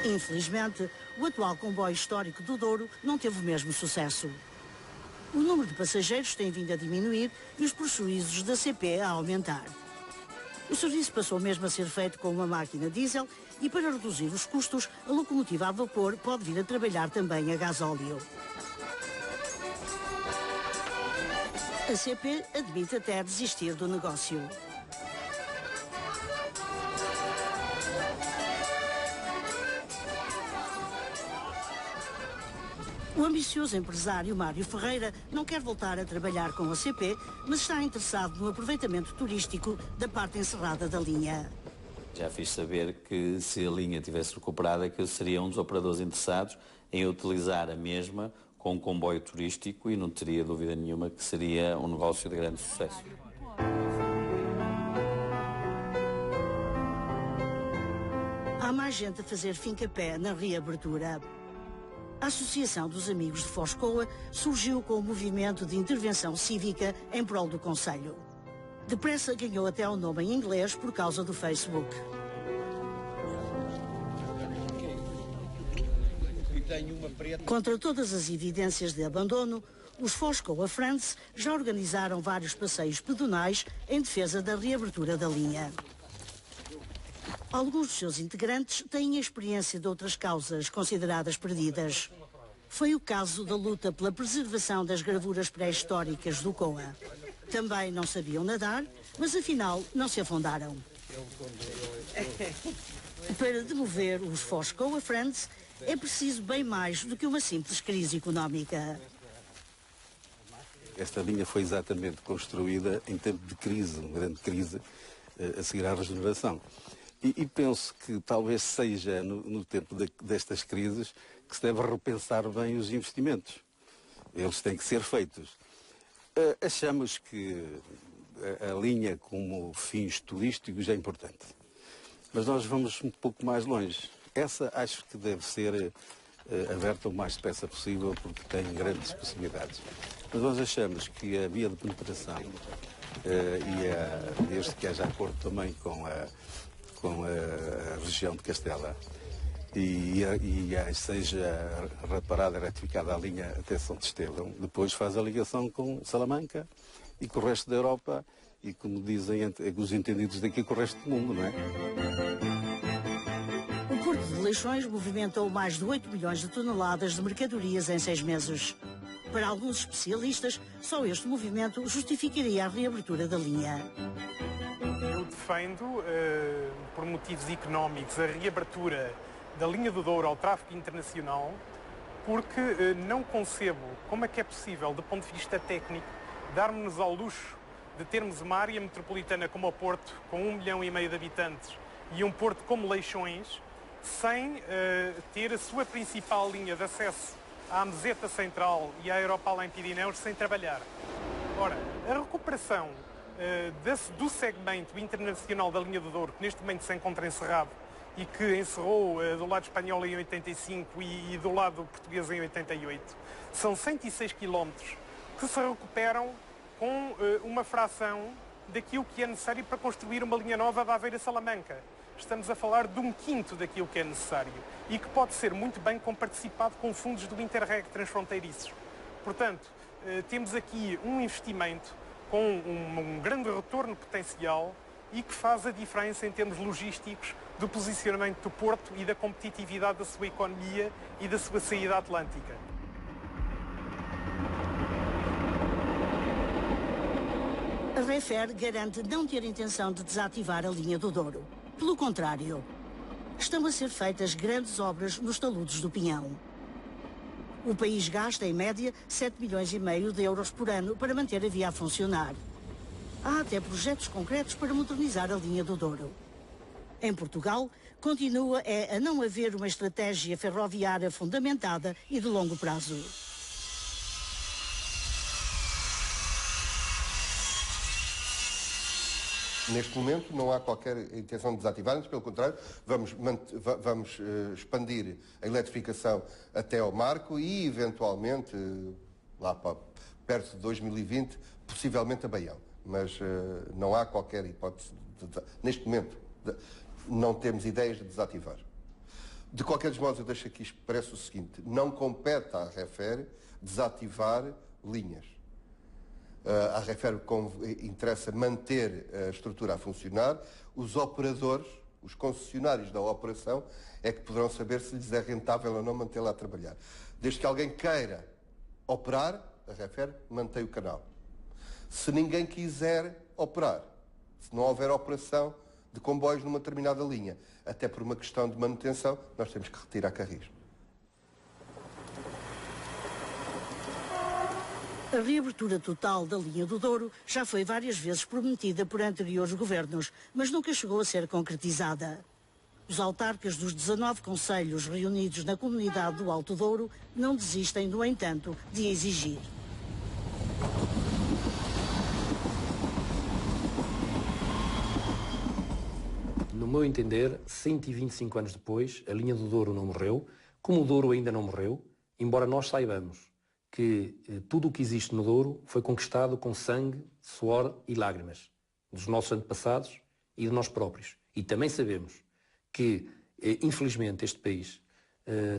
Infelizmente, o atual comboio histórico do Douro não teve o mesmo sucesso. O número de passageiros tem vindo a diminuir e os prejuízos da CP a aumentar. O serviço passou mesmo a ser feito com uma máquina diesel e, para reduzir os custos, a locomotiva a vapor pode vir a trabalhar também a gasóleo. A CP admite até desistir do negócio. O ambicioso empresário Mário Ferreira não quer voltar a trabalhar com a CP, mas está interessado no aproveitamento turístico da parte encerrada da linha. Já fiz saber que se a linha tivesse recuperada, que eu seria um dos operadores interessados em utilizar a mesma com um comboio turístico, e não teria dúvida nenhuma que seria um negócio de grande sucesso. Há mais gente a fazer fim-capé na reabertura. A Associação dos Amigos de Foscoa surgiu com o movimento de intervenção cívica em prol do concelho. Depressa ganhou até o nome em inglês por causa do Facebook. Contra todas as evidências de abandono, os Foscoa Friends já organizaram vários passeios pedonais em defesa da reabertura da linha. Alguns dos seus integrantes têm a experiência de outras causas consideradas perdidas. Foi o caso da luta pela preservação das gravuras pré-históricas do Coa. Também não sabiam nadar, mas afinal não se afundaram. Para demover os Foscoa Friends é preciso bem mais do que uma simples crise económica. Esta linha foi exatamente construída em tempo de crise, uma grande crise, a seguir à regeneração. E penso que talvez seja no tempo destas crises que se deve repensar bem os investimentos. Eles têm que ser feitos. Achamos que a linha como fins turísticos é importante. Mas nós vamos um pouco mais longe. Essa acho que deve ser aberta o mais depressa possível, porque tem grandes possibilidades. Mas nós achamos que a via de penetração, desde que haja acordo também com a região de Castela, e seja reparada, retificada a linha até São Estevão. Depois faz a ligação com Salamanca e com o resto da Europa e, como dizem os entendidos daqui, com o resto do mundo, não é? O Porto de Leixões movimentou mais de 8 milhões de toneladas de mercadorias em 6 meses. Para alguns especialistas, só este movimento justificaria a reabertura da linha. Eu defendo, por motivos económicos, a reabertura da linha do Douro ao tráfego internacional, porque não concebo como é que é possível, do ponto de vista técnico, darmos-nos ao luxo de termos uma área metropolitana como o Porto, com 1,5 milhão de habitantes, e um porto como Leixões, sem ter a sua principal linha de acesso à Meseta Central e à Europa Além Pirineus sem trabalhar. Ora, a recuperação do segmento internacional da linha do Douro, que neste momento se encontra encerrado e que encerrou do lado espanhol em 85 e do lado português em 88, são 106 quilómetros que se recuperam com uma fração daquilo que é necessário para construir uma linha nova da Aveiro a Salamanca. Estamos a falar de 1/5 daquilo que é necessário e que pode ser muito bem comparticipado com fundos do Interreg transfronteiriços. Portanto, temos aqui um investimento com um grande retorno potencial e que faz a diferença em termos logísticos do posicionamento do Porto e da competitividade da sua economia e da sua saída atlântica. A Renfer garante não ter intenção de desativar a linha do Douro. Pelo contrário, estão a ser feitas grandes obras nos taludes do Pinhão. O país gasta, em média, 7,5 milhões de euros por ano para manter a via a funcionar. Há até projetos concretos para modernizar a linha do Douro. Em Portugal, continua a não haver uma estratégia ferroviária fundamentada e de longo prazo. Neste momento não há qualquer intenção de desativar, pelo contrário, vamos expandir a eletrificação até ao Marco e, eventualmente, lá para perto de 2020, possivelmente a Baião. Mas não há qualquer hipótese, neste momento, não temos ideias de desativar. De qualquer modo, eu deixo aqui expresso o seguinte: não compete à Renfer desativar linhas. À Renfer interessa manter a estrutura a funcionar. Os operadores, os concessionários da operação, é que poderão saber se lhes é rentável ou não mantê-la a trabalhar. Desde que alguém queira operar, a Renfer mantém o canal. Se ninguém quiser operar, se não houver operação de comboios numa determinada linha, até por uma questão de manutenção, nós temos que retirar carris. A reabertura total da linha do Douro já foi várias vezes prometida por anteriores governos, mas nunca chegou a ser concretizada. Os autarcas dos 19 concelhos reunidos na comunidade do Alto Douro não desistem, no entanto, de exigir. No meu entender, 125 anos depois, a linha do Douro não morreu, como o Douro ainda não morreu, embora nós saibamos que tudo o que existe no Douro foi conquistado com sangue, suor e lágrimas dos nossos antepassados e de nós próprios. E também sabemos que, infelizmente, este país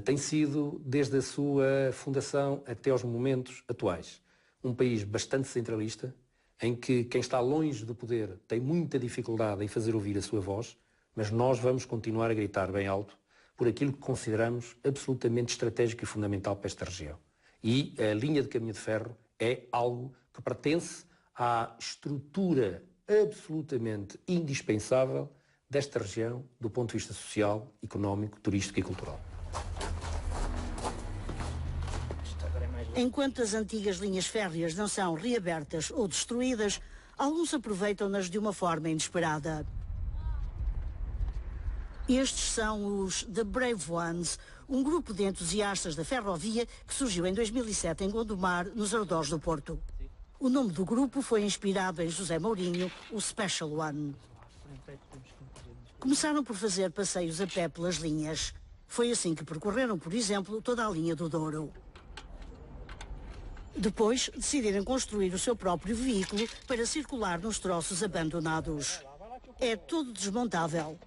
tem sido, desde a sua fundação até aos momentos atuais, um país bastante centralista, em que quem está longe do poder tem muita dificuldade em fazer ouvir a sua voz, mas nós vamos continuar a gritar bem alto por aquilo que consideramos absolutamente estratégico e fundamental para esta região. E a linha de caminho de ferro é algo que pertence à estrutura absolutamente indispensável desta região do ponto de vista social, económico, turístico e cultural. Enquanto as antigas linhas férreas não são reabertas ou destruídas, alguns aproveitam-nas de uma forma inesperada. Estes são os The Brave Ones, um grupo de entusiastas da ferrovia que surgiu em 2007 em Gondomar, nos arredores do Porto. O nome do grupo foi inspirado em José Mourinho, o Special One. Começaram por fazer passeios a pé pelas linhas. Foi assim que percorreram, por exemplo, toda a linha do Douro. Depois, decidiram construir o seu próprio veículo para circular nos troços abandonados. É todo desmontável.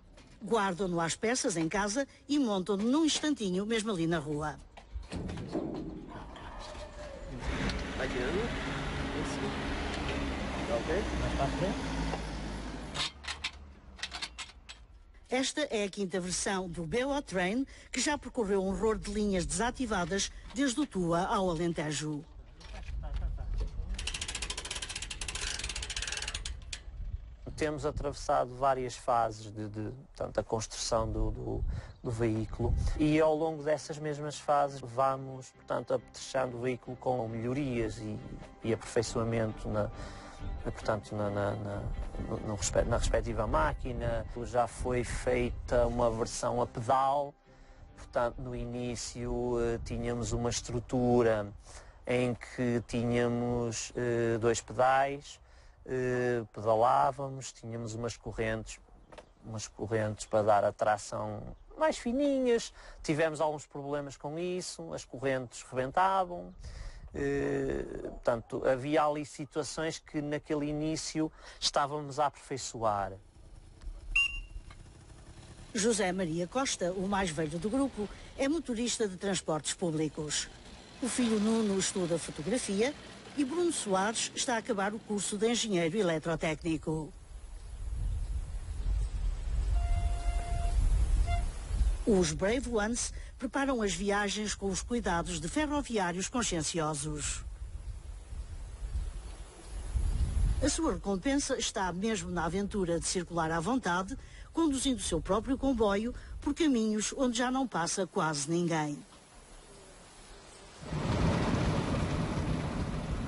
Guardam-no às peças em casa e montam-no num instantinho, mesmo ali na rua. Esta é a quinta versão do BO Train, que já percorreu um horror de linhas desativadas desde o Tua ao Alentejo. Temos atravessado várias fases portanto, da construção do veículo e ao longo dessas mesmas fases vamos, portanto, apetrechando o veículo com melhorias e aperfeiçoamento na respectiva máquina. Já foi feita uma versão a pedal, portanto, no início tínhamos uma estrutura em que tínhamos 2 pedais, pedalávamos, tínhamos umas correntes para dar a tração mais fininhas, tivemos alguns problemas com isso, as correntes rebentavam. Portanto, havia ali situações que naquele início estávamos a aperfeiçoar. José Maria Costa, o mais velho do grupo, é motorista de transportes públicos. O filho Nuno estuda fotografia e Bruno Soares está a acabar o curso de engenheiro eletrotécnico. Os Brave Ones preparam as viagens com os cuidados de ferroviários conscienciosos. A sua recompensa está mesmo na aventura de circular à vontade, conduzindo o seu próprio comboio por caminhos onde já não passa quase ninguém.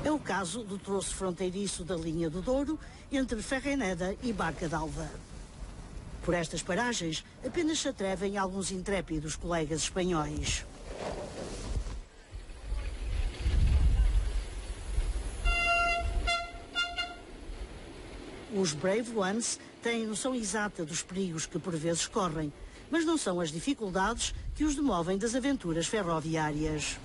É o caso do troço fronteiriço da linha do Douro entre Ferreneda e Barca d'Alva. Por estas paragens, apenas se atrevem alguns intrépidos colegas espanhóis. Os Brave Ones têm noção exata dos perigos que por vezes correm, mas não são as dificuldades que os demovem das aventuras ferroviárias.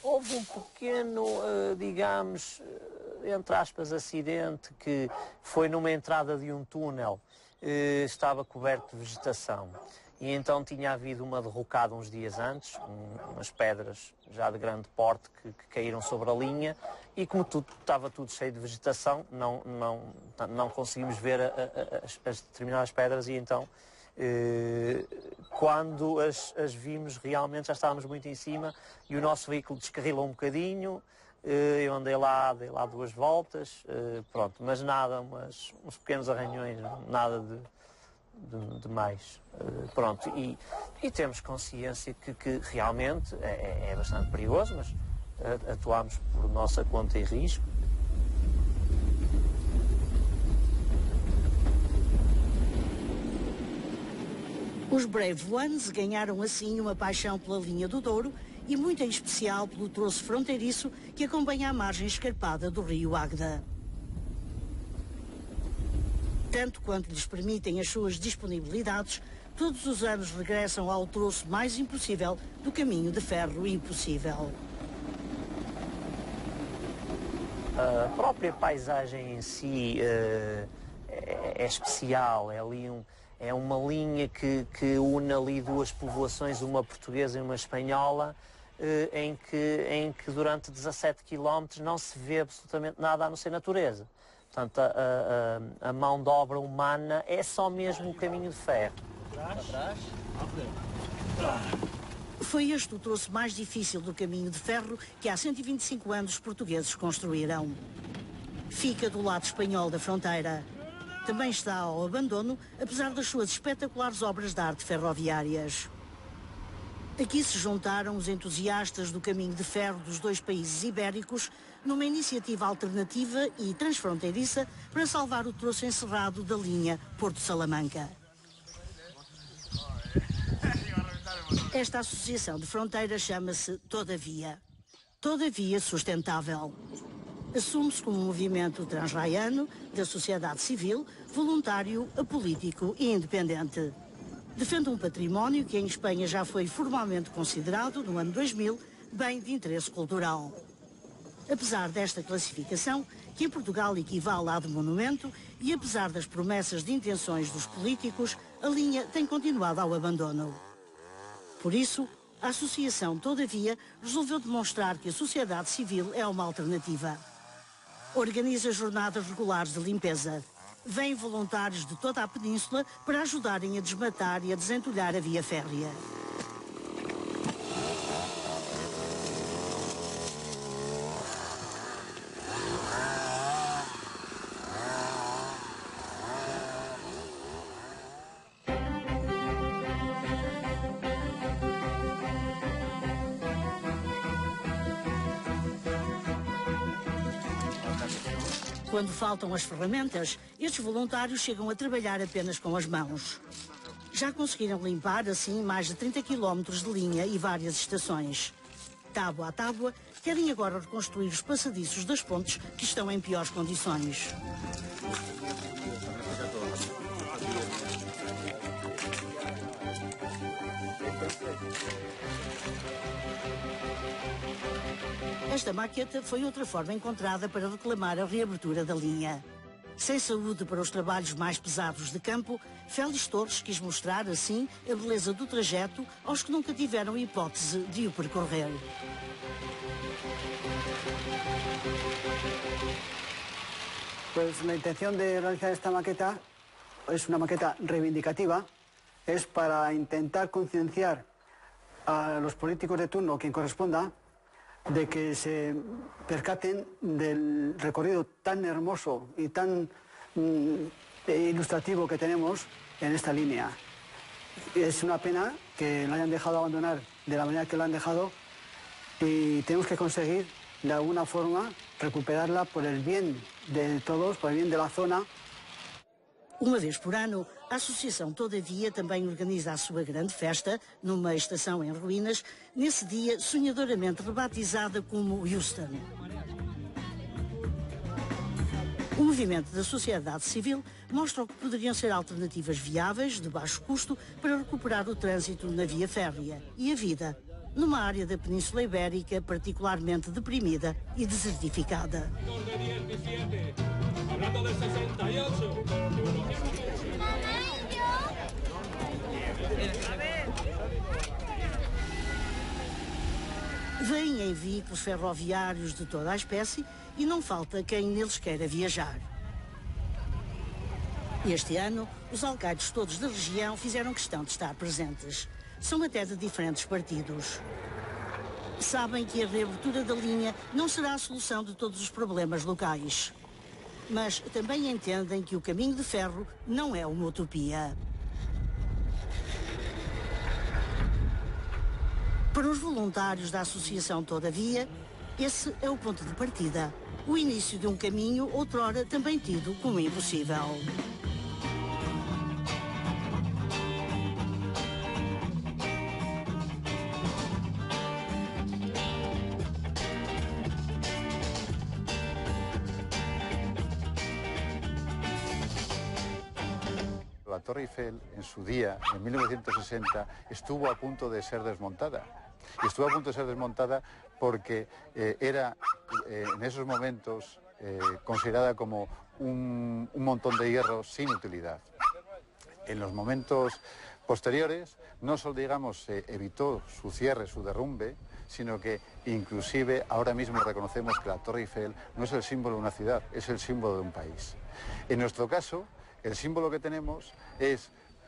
Houve um pequeno, digamos, entre aspas, acidente que foi numa entrada de um túnel, estava coberto de vegetação. E então tinha havido uma derrocada uns dias antes, umas pedras já de grande porte que caíram sobre a linha e como estava tudo cheio de vegetação, não conseguimos ver as determinadas pedras e então quando as vimos realmente já estávamos muito em cima e o nosso veículo descarrilou um bocadinho, eu andei lá 2 voltas, pronto, mas nada, uns pequenos arranhões, nada de mais. Pronto, e temos consciência que realmente é bastante perigoso, mas atuamos por nossa conta e risco. Os Brave Ones ganharam assim uma paixão pela linha do Douro e muito em especial pelo troço fronteiriço que acompanha a margem escarpada do rio Águeda. Tanto quanto lhes permitem as suas disponibilidades, todos os anos regressam ao troço mais impossível do caminho de ferro impossível. A própria paisagem em si é especial, é ali é uma linha que une ali 2 povoações, uma portuguesa e uma espanhola, em que durante 17 km não se vê absolutamente nada a não ser natureza. Portanto, a mão de obra humana é só mesmo o caminho de ferro. Foi este o troço mais difícil do caminho de ferro que há 125 anos os portugueses construíram. Fica do lado espanhol da fronteira. Também está ao abandono, apesar das suas espetaculares obras de arte ferroviárias. Aqui se juntaram os entusiastas do caminho de ferro dos 2 países ibéricos numa iniciativa alternativa e transfronteiriça para salvar o troço encerrado da linha Porto Salamanca. Esta associação de fronteiras chama-se Todavia. Todavia Sustentável. Assume-se como um movimento transraiano da sociedade civil, voluntário, apolítico e independente. Defende um património que em Espanha já foi formalmente considerado, no ano 2000, bem de interesse cultural. Apesar desta classificação, que em Portugal equivale à de monumento, e apesar das promessas de intenções dos políticos, a linha tem continuado ao abandono. Por isso, a associação, todavia, resolveu demonstrar que a sociedade civil é uma alternativa. Organiza jornadas regulares de limpeza. Vêm voluntários de toda a península para ajudarem a desmatar e a desentulhar a via férrea. Quando faltam as ferramentas, estes voluntários chegam a trabalhar apenas com as mãos. Já conseguiram limpar, assim, mais de 30 quilómetros de linha e várias estações. Tábua a tábua, querem agora reconstruir os passadiços das pontes que estão em piores condições. Esta maqueta foi outra forma encontrada para reclamar a reabertura da linha. Sem saúde para os trabalhos mais pesados de campo, Félix Torres quis mostrar, assim, a beleza do trajeto aos que nunca tiveram hipótese de o percorrer. Pues la intención de realizar esta maqueta es una maqueta reivindicativa, es para intentar concienciar a los políticos de turno, quien corresponda, de que se percaten del recorrido tan hermoso y tan ilustrativo que tenemos en esta línea. Es una pena que la hayan dejado abandonar de la manera que lo han dejado y tenemos que conseguir de alguna forma recuperarla por el bien de todos, por el bien de la zona. Uma vez por ano, a Associação Todavia também organiza a sua grande festa, numa estação em ruínas, nesse dia sonhadoramente rebatizada como Houston. O movimento da sociedade civil mostra o que poderiam ser alternativas viáveis, de baixo custo, para recuperar o trânsito na via férrea e a vida, numa área da Península Ibérica particularmente deprimida e desertificada. Vêm em veículos ferroviários de toda a espécie e não falta quem neles queira viajar. Este ano, os alcaides todos da região fizeram questão de estar presentes. São até de diferentes partidos. Sabem que a reabertura da linha não será a solução de todos os problemas locais. Mas também entendem que o caminho de ferro não é uma utopia. Para os voluntários da Associação Todavia, esse é o ponto de partida. O início de um caminho outrora também tido como impossível. La Torre Eiffel, en su día, en 1960, estuvo a punto de ser desmontada. Y estuvo a punto de ser desmontada porque era, en esos momentos, considerada como un montón de hierro sin utilidad. En los momentos posteriores, no solo, digamos, se evitó su cierre, su derrumbe, sino que inclusive ahora mismo reconocemos que la Torre Eiffel no es el símbolo de una ciudad, es el símbolo de un país. En nuestro caso, el símbolo que tenemos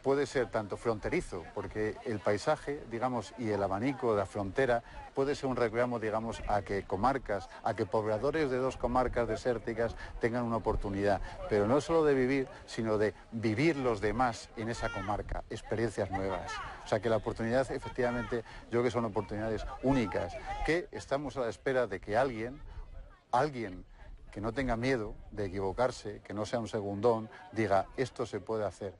puede ser tanto fronterizo, porque el paisaje, digamos, y el abanico de la frontera puede ser un reclamo, digamos, a que comarcas, a que pobladores de dos comarcas desérticas tengan una oportunidad, pero no solo de vivir, sino de vivir los demás en esa comarca, experiencias nuevas. O sea que la oportunidad, efectivamente, yo creo que son oportunidades únicas, que estamos a la espera de que alguien que no tenga miedo de equivocarse, que no sea un segundón, diga, esto se puede hacer.